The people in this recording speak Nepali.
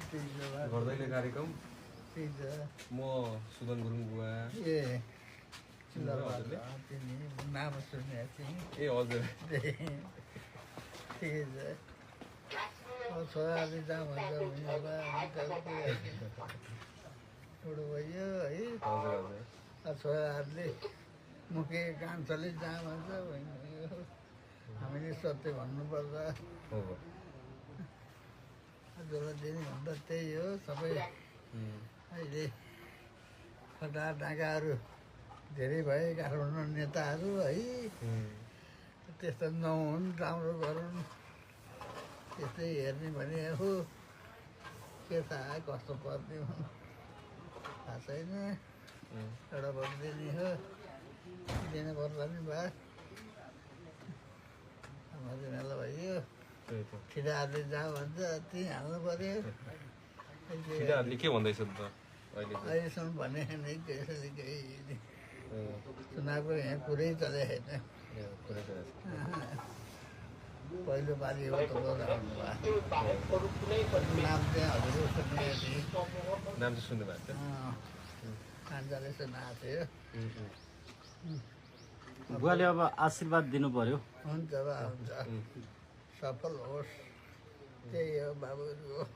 गर्दैन कार्यक्रम म सुदन गुरुङ बुवा नाम सुनेको थिएँ ए हजुर ठिकै छ छोराले जहाँ भन्छ ठुलो भयो है हजुर छोराहरूले मुखे कान्छाले जहाँ भन्छ हामीले सत्य भन्नुपर्छ जसलाई दिने भन्दा त्यही हो सबै अहिले फटा डाँगाहरू धेरै भए काठमाडौँ नेताहरू है त्यस्तो नहुन् राम्रो गरून् त्यस्तै हेर्ने भने हो के थाहा कस्तो पर्ने थाहा छैन एउटा भोट दिने हो दिनु पर्ला नि भए मजाले भयो ठिटाहरूले जहाँ भन्छ त्यहीँ हाल्नु पऱ्यो ठिटाहरूले के भन्दैछ त अहिलेसम्म भने नै त्यसरी केही चुनावको यहाँ कुरै चलेको छैन पहिलो पालि हो त नाम चाहिँ हजुर सुनेको थिएँ नाम चाहिँ सुन्नु भएको थियो कान्छाले सुनाएको थियो बुवाले अब आशीर्वाद दिनु पर्यो हुन्छ बा हुन्छ सफल होस् त्यही हो बाबुहरू